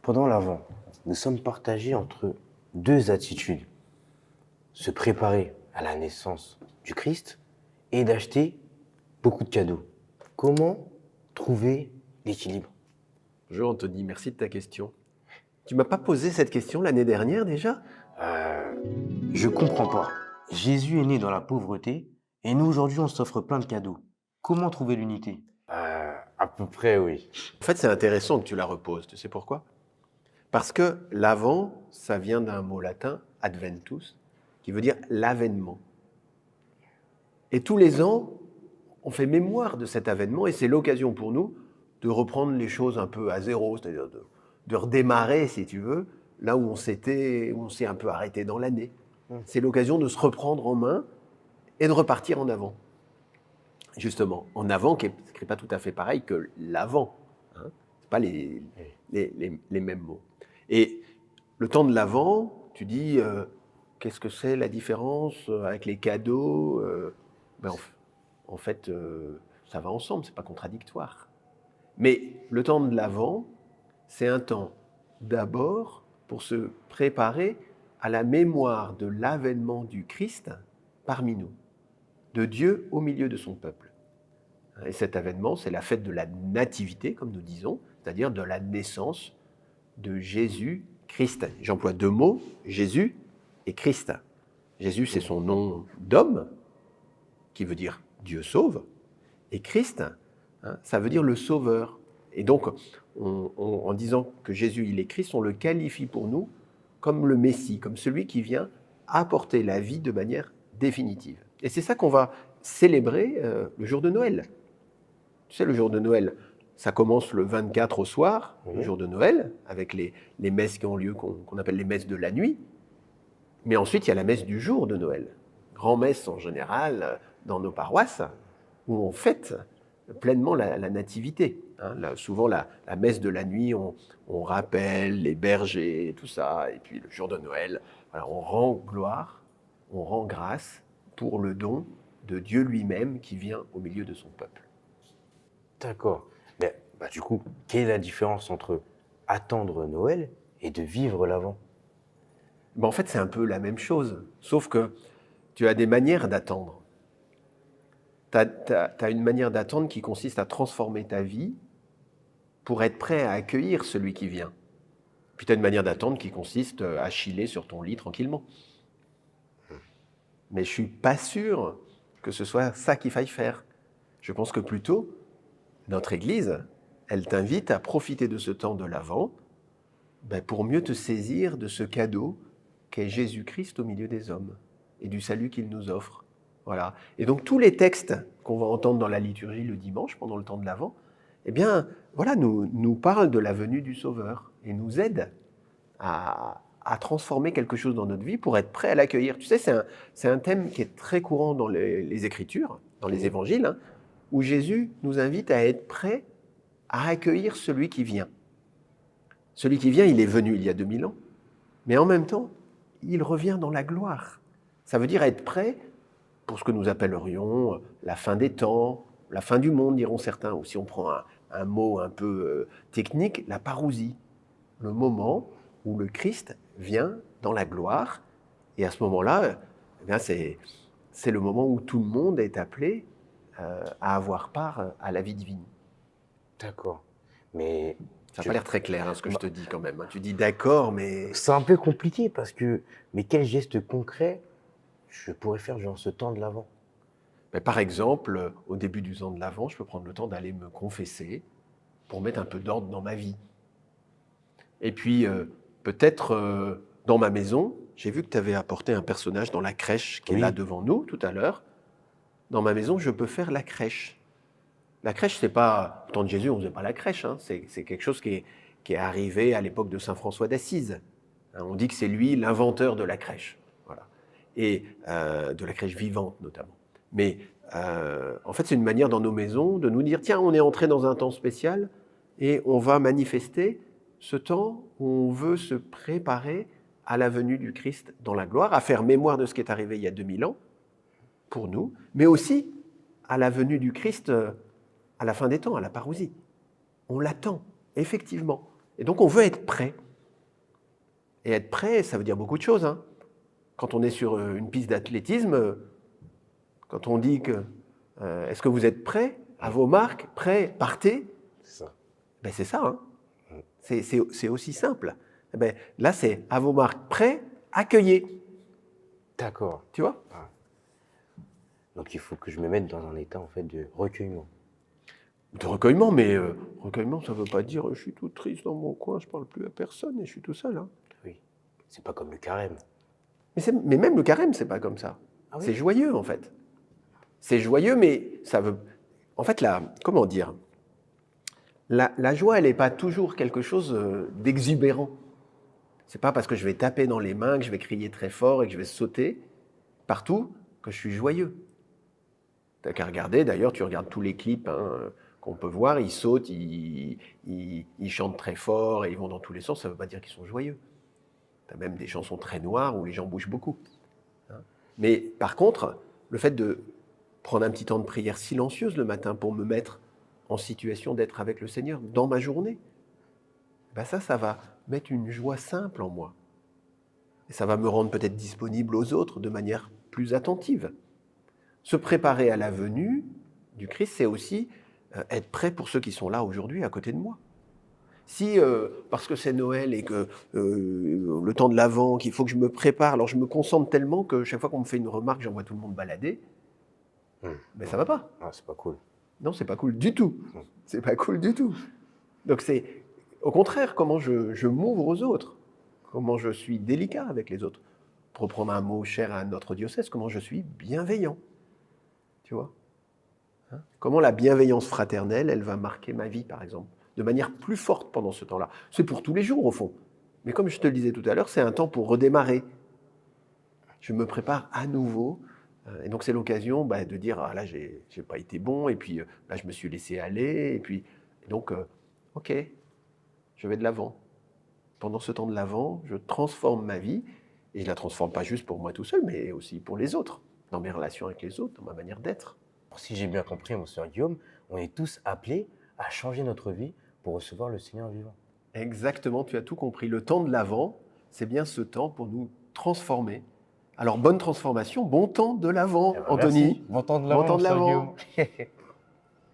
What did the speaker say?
Pendant l'Avent, nous sommes partagés entre deux attitudes. Se préparer à la naissance du Christ et d'acheter beaucoup de cadeaux. Comment trouver l'équilibre? Bonjour Anthony, merci de ta question. Tu m'as pas posé cette question l'année dernière déjà? Je comprends pas. Jésus est né dans la pauvreté et nous aujourd'hui on s'offre plein de cadeaux. Comment trouver l'unité? À peu près oui. En fait, c'est intéressant que tu la reposes. Tu sais pourquoi? Parce que l'Avent, ça vient d'un mot latin, adventus, qui veut dire l'avènement. Et tous les ans, on fait mémoire de cet avènement et c'est l'occasion pour nous de reprendre les choses un peu à zéro, c'est-à-dire de redémarrer, si tu veux, là où on s'est un peu arrêté dans l'année. C'est l'occasion de se reprendre en main et de repartir en avant. Justement, en avant, qui n'est pas tout à fait pareil que l'avant. Hein. Ce n'est pas les mêmes mots. Et le temps de l'avant, tu dis, qu'est-ce que c'est la différence avec les cadeaux en fait, ça va ensemble, c'est pas contradictoire. Mais le temps de l'avant, c'est un temps d'abord pour se préparer à la mémoire de l'avènement du Christ parmi nous, de Dieu au milieu de son peuple. Et cet avènement, c'est la fête de la nativité, comme nous disons, c'est-à-dire de la naissance de Jésus-Christ. J'emploie deux mots, Jésus et Christ. Jésus, c'est son nom d'homme, qui veut dire Dieu sauve, et Christ, ça veut dire le sauveur. Et donc, en disant que Jésus, il est Christ, on le qualifie pour nous comme le Messie, comme celui qui vient apporter la vie de manière définitive. Et c'est ça qu'on va célébrer le jour de Noël. Tu sais, le jour de Noël, ça commence le 24 au soir, le jour de Noël, avec les messes qui ont lieu, qu'on appelle les messes de la nuit. Mais ensuite, il y a la messe du jour de Noël. Grand-messe en général dans nos paroisses, où on fête pleinement la nativité. Souvent, la messe de la nuit, on rappelle les bergers, tout ça. Et puis le jour de Noël, voilà, on rend gloire, on rend grâce pour le don de Dieu lui-même qui vient au milieu de son peuple. D'accord. Mais du coup, quelle est la différence entre attendre Noël et de vivre l'Avent? En fait, c'est un peu la même chose, sauf que tu as des manières d'attendre. Tu as une manière d'attendre qui consiste à transformer ta vie pour être prêt à accueillir celui qui vient. Puis tu as une manière d'attendre qui consiste à chiller sur ton lit tranquillement. Mais je ne suis pas sûr que ce soit ça qu'il faille faire. Je pense que plutôt, notre Église, elle t'invite à profiter de ce temps de l'Avent pour mieux te saisir de ce cadeau qu'est Jésus-Christ au milieu des hommes et du salut qu'il nous offre. Voilà. Et donc tous les textes qu'on va entendre dans la liturgie le dimanche, pendant le temps de l'Avent, eh bien, voilà, nous parlent de la venue du Sauveur et nous aident à transformer quelque chose dans notre vie pour être prêt à l'accueillir. Tu sais, c'est un thème qui est très courant dans les Écritures, dans les Évangiles, où Jésus nous invite à être prêt à accueillir celui qui vient. Celui qui vient, il est venu il y a 2000 ans, mais en même temps, il revient dans la gloire. Ça veut dire être prêt pour ce que nous appellerions la fin des temps, la fin du monde, diront certains, ou si on prend un mot un peu technique, la parousie, le moment où le Christ vient dans la gloire, et à ce moment-là, eh bien c'est le moment où tout le monde est appelé à avoir part à la vie divine. D'accord. Mais ça n'a pas l'air très clair ce que je te dis quand même. Tu dis d'accord, mais... C'est un peu compliqué parce que... Mais quel geste concret je pourrais faire durant ce temps de l'Avent? Par exemple, au début du temps de l'Avent, je peux prendre le temps d'aller me confesser pour mettre un peu d'ordre dans ma vie. Et puis, peut-être dans ma maison, j'ai vu que tu avais apporté un personnage dans la crèche qui est là devant nous tout à l'heure. Dans ma maison, je peux faire la crèche. La crèche, c'est pas... Au temps de Jésus, on ne faisait pas la crèche. C'est quelque chose qui est arrivé à l'époque de saint François d'Assise. On dit que c'est lui l'inventeur de la crèche. Voilà. Et de la crèche vivante, notamment. Mais en fait, c'est une manière dans nos maisons de nous dire, tiens, on est entré dans un temps spécial et on va manifester ce temps où on veut se préparer à la venue du Christ dans la gloire, à faire mémoire de ce qui est arrivé il y a 2000 ans, pour nous, mais aussi à la venue du Christ à la fin des temps, à la parousie. On l'attend. effectivement. Et donc, on veut être prêt. Et être prêt, ça veut dire beaucoup de choses. Hein. Quand on est sur une piste d'athlétisme, quand on dit que est-ce que vous êtes prêt à vos marques, prêt, partez, C'est ça. ben c'est ça. Hein. C'est aussi simple. Eh ben, là, c'est à vos marques, prêt, accueillez. D'accord. Tu vois? Donc il faut que je me mette dans un état en fait de recueillement. De recueillement, mais recueillement, ça ne veut pas dire je suis tout triste dans mon coin, je ne parle plus à personne et je suis tout seul. Hein. Oui. C'est pas comme le carême. Mais même le carême, c'est pas comme ça. Ah oui? C'est joyeux, en fait. C'est joyeux, mais ça veut... En fait, comment dire? La joie, elle n'est pas toujours quelque chose d'exubérant. C'est pas parce que je vais taper dans les mains, que je vais crier très fort et que je vais sauter partout que je suis joyeux. T'as qu'à regarder, d'ailleurs, tu regardes tous les clips qu'on peut voir, ils sautent, ils chantent très fort et ils vont dans tous les sens, ça ne veut pas dire qu'ils sont joyeux. Tu as même des chansons très noires où les gens bougent beaucoup. Hein. Mais par contre, le fait de prendre un petit temps de prière silencieuse le matin pour me mettre en situation d'être avec le Seigneur dans ma journée, ben ça va mettre une joie simple en moi. Et ça va me rendre peut-être disponible aux autres de manière plus attentive. Se préparer à la venue du Christ, c'est aussi être prêt pour ceux qui sont là aujourd'hui à côté de moi. Si, parce que c'est Noël et que le temps de l'Avent, qu'il faut que je me prépare, alors je me concentre tellement que chaque fois qu'on me fait une remarque, j'envoie tout le monde balader, mais ça va pas. Ah, c'est pas cool. Non, c'est pas cool du tout. C'est pas cool du tout. Donc c'est, au contraire, comment je m'ouvre aux autres, comment je suis délicat avec les autres. Pour reprendre un mot cher à notre diocèse, comment je suis bienveillant. Tu vois, hein? Comment la bienveillance fraternelle, elle va marquer ma vie, par exemple, de manière plus forte pendant ce temps-là. C'est pour tous les jours, au fond. Mais comme je te le disais tout à l'heure, c'est un temps pour redémarrer. Je me prépare à nouveau. Et donc, c'est l'occasion de dire, ah là, j'ai pas été bon, et puis là, je me suis laissé aller, et donc, ok, je vais de l'avant. Pendant ce temps de l'avant, je transforme ma vie, et je ne la transforme pas juste pour moi tout seul, mais aussi pour les autres. Dans mes relations avec les autres, dans ma manière d'être. Si j'ai bien compris, mon sœur Guillaume, on est tous appelés à changer notre vie pour recevoir le Seigneur vivant. Exactement, tu as tout compris. Le temps de l'Avent, c'est bien ce temps pour nous transformer. Alors, bonne transformation, bon temps de l'Avent, Eh ben, Anthony. merci. Bon temps de l'Avent, Bon temps de mon sœur l'Avent. Guillaume.